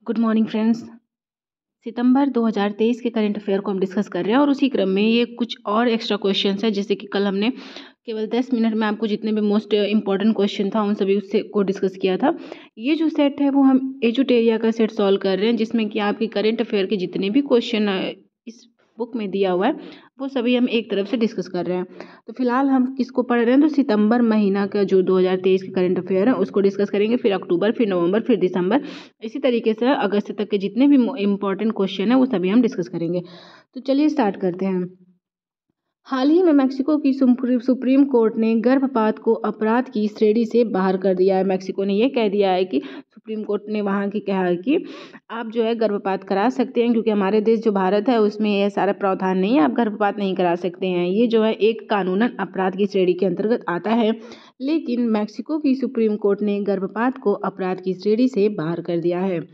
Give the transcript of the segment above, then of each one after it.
Good morning friends. सितंबर 2023 के current affair को हम डिस्कस कर रहे हैं और उसी क्रम में ये कुछ और एक्स्ट्रा क्वेश्चंस है। जैसे कि कल हमने केवल 10 मिनट में आपको जितने भी मोस्ट इंपॉर्टेंट क्वेश्चन था उन सभी उससे को डिस्कस किया था। ये जो सेट है वो हम एजुटेरिया का सेट सॉल्व कर रहे हैं, जिसमें कि आपके करंट अफेयर के जितने भी क्वेश्चन इस बुक में दिया हुआ है वो सभी हम एक तरफ से डिस्कस कर रहे हैं। तो फिलहाल हम किसको पढ़ रहे हैं, तो सितंबर महीना का जो 2023 के करंट अफेयर है उसको डिस्कस करेंगे, फिर अक्टूबर, फिर नवंबर, फिर दिसंबर, इसी तरीके से अगस्त तक के जितने भी इंपॉर्टेंट क्वेश्चन है वो सभी हम डिस्कस करेंगे। तो चलिए स्टार्ट करते हैं। हाल ही में मेक्सिको की सुप्रीम कोर्ट ने गर्भपात को अपराध की श्रेणी से बाहर कर दिया है। मेक्सिको ने यह कह दिया है कि सुप्रीम कोर्ट ने वहाँ की कहा है कि आप जो है गर्भपात करा सकते हैं, क्योंकि हमारे देश जो भारत है उसमें यह सारा प्रावधान नहीं है, आप गर्भपात नहीं करा सकते हैं। ये जो है एक कानूनन अपराध की श्रेणी के अंतर्गत आता है। लेकिन मेक्सिको की सुप्रीम कोर्ट ने गर्भपात को अपराध की श्रेणी से बाहर कर दिया है।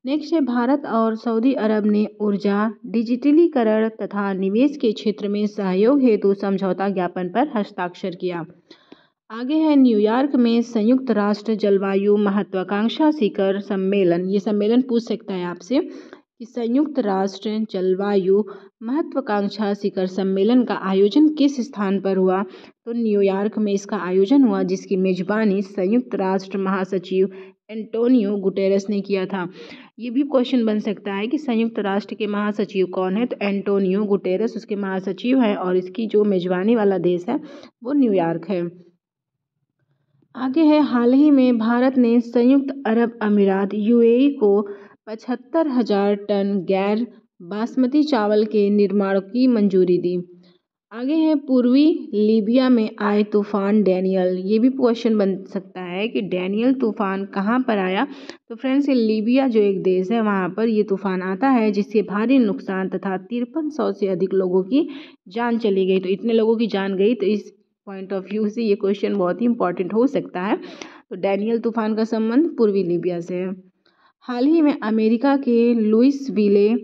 नेक्स्ट है, भारत और सऊदी अरब ने ऊर्जा, डिजिटलीकरण तथा निवेश के क्षेत्र में सहयोग हेतु समझौता ज्ञापन पर हस्ताक्षर किया। आगे है, न्यूयॉर्क में संयुक्त राष्ट्र जलवायु महत्वाकांक्षा शिखर सम्मेलन। ये सम्मेलन पूछ सकता है आपसे कि संयुक्त राष्ट्र जलवायु महत्वाकांक्षा शिखर सम्मेलन का आयोजन किस स्थान पर हुआ, तो न्यूयॉर्क में इसका आयोजन हुआ, जिसकी मेजबानी संयुक्त राष्ट्र महासचिव एंटोनियो गुटेरेस ने किया था। ये भी क्वेश्चन बन सकता है कि संयुक्त राष्ट्र के महासचिव कौन है, तो एंटोनियो गुटेरेस उसके महासचिव हैं और इसकी जो मेजबानी वाला देश है वो न्यूयॉर्क है। आगे है, हाल ही में भारत ने संयुक्त अरब अमीरात यूएई को 75,000 टन गैर बासमती चावल के निर्माण की मंजूरी दी। आगे है, पूर्वी लीबिया में आए तूफान डैनियल। ये भी क्वेश्चन बन सकता है कि डैनियल तूफान कहाँ पर आया, तो फ्रेंड्स ये लीबिया जो एक देश है वहाँ पर ये तूफान आता है, जिससे भारी नुकसान तथा 5300 से अधिक लोगों की जान चली गई। तो इतने लोगों की जान गई, तो इस पॉइंट ऑफ व्यू से ये क्वेश्चन बहुत ही इंपॉर्टेंट हो सकता है। तो डैनियल तूफान का संबंध पूर्वी लीबिया से है। हाल ही में अमेरिका के लुइसविले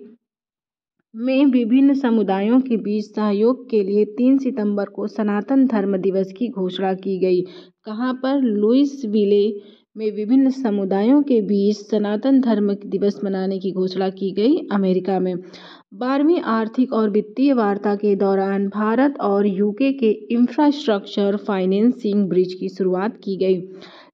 में विभिन्न समुदायों के बीच सहयोग के लिए 3 सितंबर को सनातन धर्म दिवस की घोषणा की गई। कहाँ पर, लुइसविले में विभिन्न समुदायों के बीच सनातन धर्म दिवस मनाने की घोषणा की गई, अमेरिका में। 12वीं आर्थिक और वित्तीय वार्ता के दौरान भारत और यूके के इंफ्रास्ट्रक्चर फाइनेंसिंग ब्रिज की शुरुआत की गई।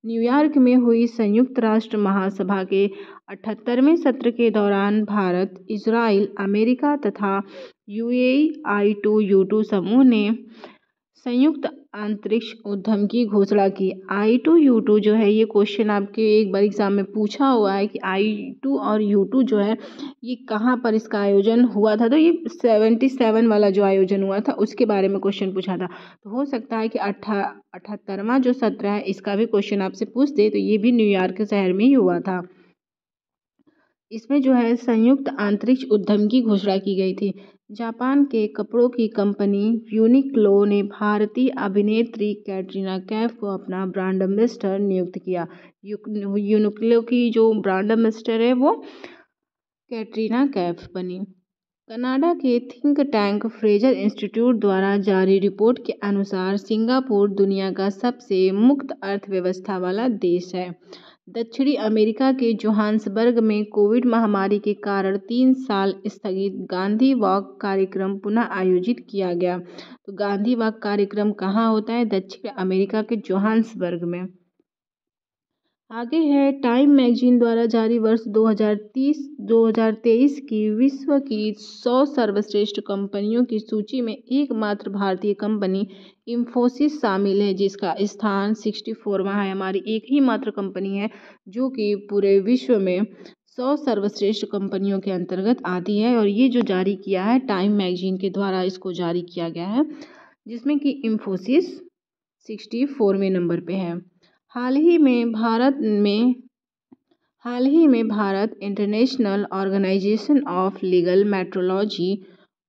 न्यूयॉर्क में हुई संयुक्त राष्ट्र महासभा के 78वें सत्र के दौरान भारत, इजराइल, अमेरिका तथा यूएई I2U2 समूह ने संयुक्त अंतरिक्ष उद्यम की घोषणा की। I2U2 जो है, ये क्वेश्चन आपके एक बार एग्जाम में पूछा हुआ है कि I2 और U2 जो है ये कहाँ पर इसका आयोजन हुआ था, तो ये 77 वाला जो आयोजन हुआ था उसके बारे में क्वेश्चन पूछा था। तो हो सकता है कि 78वां जो सत्र है इसका भी क्वेश्चन आपसे पूछ दे, तो ये भी न्यूयॉर्क शहर में ही हुआ था। इसमें जो है संयुक्त अंतरिक्ष उद्यम की घोषणा की गई थी। जापान के कपड़ों की कंपनी यूनिक्लो ने भारतीय अभिनेत्री कैटरीना कैफ को अपना ब्रांड एम्बेसडर नियुक्त किया। यूनिक्लो की जो ब्रांड एम्बेसडर है वो कैटरीना कैफ बनी। कनाडा के थिंक टैंक फ्रेजर इंस्टीट्यूट द्वारा जारी रिपोर्ट के अनुसार सिंगापुर दुनिया का सबसे मुक्त अर्थव्यवस्था वाला देश है। दक्षिणी अमेरिका के जोहान्सबर्ग में कोविड महामारी के कारण 3 साल स्थगित गांधी वॉक कार्यक्रम पुनः आयोजित किया गया। तो गांधी वॉक कार्यक्रम कहाँ होता है, दक्षिण अमेरिका के जोहान्सबर्ग में। आगे है, टाइम मैगजीन द्वारा जारी वर्ष 2023 की विश्व की 100 सर्वश्रेष्ठ कंपनियों की सूची में एकमात्र भारतीय कंपनी इंफोसिस शामिल है, जिसका स्थान 64वां है। हमारी एक ही मात्र कंपनी है जो कि पूरे विश्व में 100 सर्वश्रेष्ठ कंपनियों के अंतर्गत आती है, और ये जो जारी किया है टाइम मैगजीन के द्वारा इसको जारी किया गया है, जिसमें कि इंफोसिस 64वें नंबर पे है। हाल ही में Bharat international organisation of legal metrology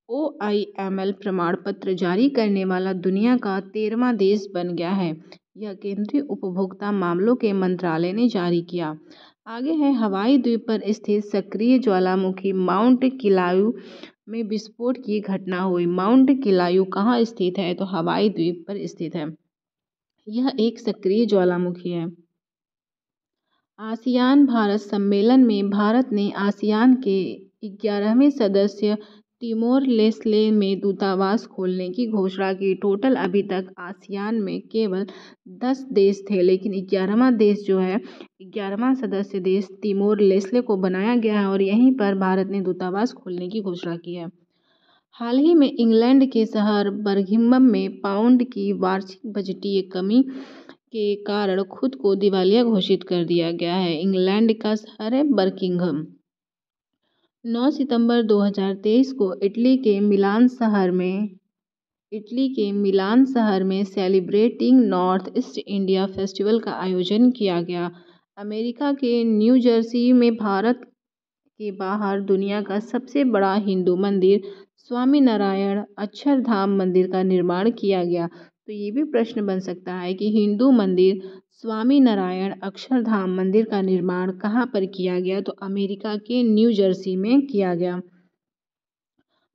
OIML प्रमाण पत्र जारी करने वाला दुनिया का 13वां देश बन गया है। यह केंद्रीय उपभोक्ता मामलों के मंत्रालय ने जारी किया। आगे है, हवाई द्वीप पर स्थित सक्रिय ज्वालामुखी माउंट किलायू में विस्फोट की घटना हुई। माउंट किलायू कहाँ स्थित है, तो हवाई द्वीप पर स्थित है। यह एक सक्रिय ज्वालामुखी है। आसियान भारत सम्मेलन में भारत ने आसियान के 11वें सदस्य तिमोर लेस्टे में दूतावास खोलने की घोषणा की। टोटल अभी तक आसियान में केवल 10 देश थे, लेकिन 11वां देश जो है, 11वां सदस्य देश तिमोर लेस्टे को बनाया गया है और यहीं पर भारत ने दूतावास खोलने की घोषणा की है। हाल ही में इंग्लैंड के शहर बर्मिंघम में पाउंड की वार्षिक बजटीय कमी के कारण खुद को दिवालिया घोषित कर दिया गया है। इंग्लैंड का शहर है बर्मिंघम। 9 सितंबर 2023 को इटली के मिलान शहर में celebrating north east India festival का आयोजन किया गया। अमेरिका के न्यू जर्सी में भारत के बाहर दुनिया का सबसे बड़ा हिंदू मंदिर स्वामीनारायण अक्षरधाम मंदिर का निर्माण किया गया। तो ये भी प्रश्न बन सकता है कि हिंदू मंदिर स्वामीनारायण अक्षरधाम मंदिर का निर्माण कहाँ पर किया गया, तो अमेरिका के न्यू जर्सी में किया गया।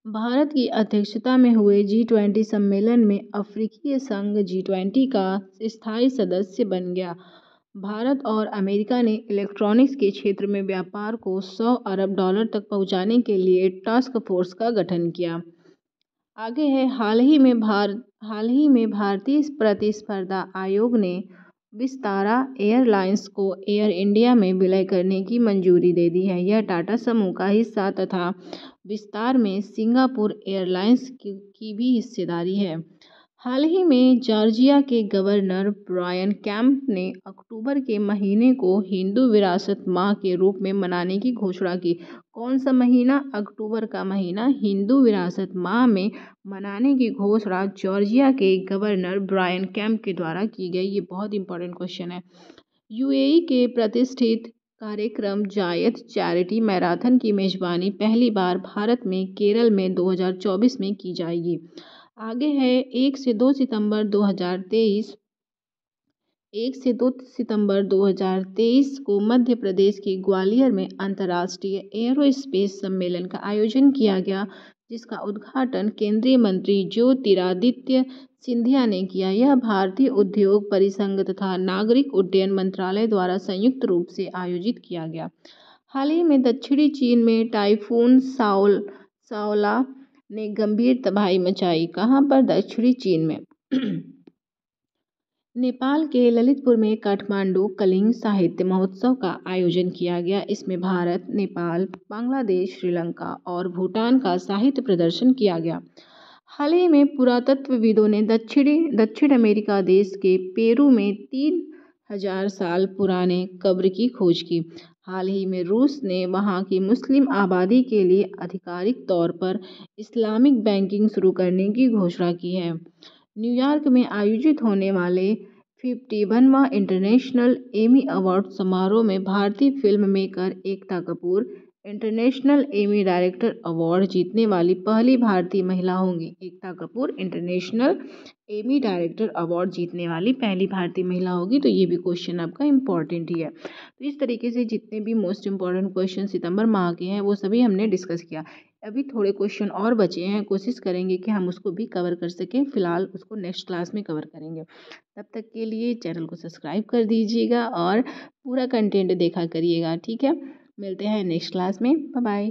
भारत की अध्यक्षता में हुए G20 सम्मेलन में अफ्रीकी संघ G20 का स्थायी सदस्य बन गया। भारत और अमेरिका ने इलेक्ट्रॉनिक्स के क्षेत्र में व्यापार को $100 अरब तक पहुंचाने के लिए टास्क फोर्स का गठन किया। आगे है, हाल ही में भारतीय प्रतिस्पर्धा आयोग ने विस्तारा एयरलाइंस को एयर इंडिया में विलय करने की मंजूरी दे दी है। यह टाटा समूह का हिस्सा तथा विस्तार में सिंगापुर एयरलाइंस की भी हिस्सेदारी है। हाल ही में जॉर्जिया के गवर्नर ब्रायन केम्प ने अक्टूबर के महीने को हिंदू विरासत माह के रूप में मनाने की घोषणा की। कौन सा महीना? अक्टूबर का महीना हिंदू विरासत माह में मनाने की घोषणा जॉर्जिया के गवर्नर ब्रायन केम्प के द्वारा की गई। ये बहुत इंपॉर्टेंट क्वेश्चन है। यूएई के प्रतिष्ठित कार्यक्रम जायद चैरिटी मैराथन की मेजबानी पहली बार भारत में केरल में 2024 में की जाएगी। आगे है, 1 से 2 सितंबर 2023 को मध्य प्रदेश के ग्वालियर में अंतर्राष्ट्रीय एरोस्पेस सम्मेलन का आयोजन किया गया, जिसका उद्घाटन केंद्रीय मंत्री ज्योतिरादित्य सिंधिया ने किया। यह भारतीय उद्योग परिसंघ तथा नागरिक उड्डयन मंत्रालय द्वारा संयुक्त रूप से आयोजित किया गया। हाल ही में दक्षिणी चीन में टाइफून साओला ने गंभीर तबाही मचाई। कहाँ पर? दक्षिणी चीन में। नेपाल के ललितपुर में काठमांडू कलिंग साहित्य महोत्सव का आयोजन किया गया। इसमें भारत, नेपाल, बांग्लादेश, श्रीलंका और भूटान का साहित्य प्रदर्शन किया गया। हाल ही में पुरातत्वविदों ने दक्षिण अमेरिका देश के पेरू में 3000 साल पुराने कब्र की खोज की। हाल ही में रूस ने वहां की मुस्लिम आबादी के लिए आधिकारिक तौर पर इस्लामिक बैंकिंग शुरू करने की घोषणा की है। न्यूयॉर्क में आयोजित होने वाले 51वां इंटरनेशनल एमी अवार्ड समारोह में भारतीय filmmaker Ekta Kapoor international Emmy director award जीतने वाली पहली भारतीय महिला होंगी। Ekta Kapoor international Emmy director award जीतने वाली पहली भारतीय महिला होगी। तो ये भी क्वेश्चन आपका इम्पॉर्टेंट ही है। तो इस तरीके से जितने भी मोस्ट इम्पॉर्टेंट क्वेश्चन सितंबर माह के हैं वो सभी हमने डिस्कस किया। अभी थोड़े क्वेश्चन और बचे हैं, कोशिश करेंगे कि हम उसको भी कवर कर सकें। फिलहाल उसको नेक्स्ट क्लास में कवर करेंगे। तब तक के लिए चैनल को सब्सक्राइब कर दीजिएगा और पूरा कंटेंट देखा करिएगा। ठीक है, मिलते हैं नेक्स्ट क्लास में। Bye bye.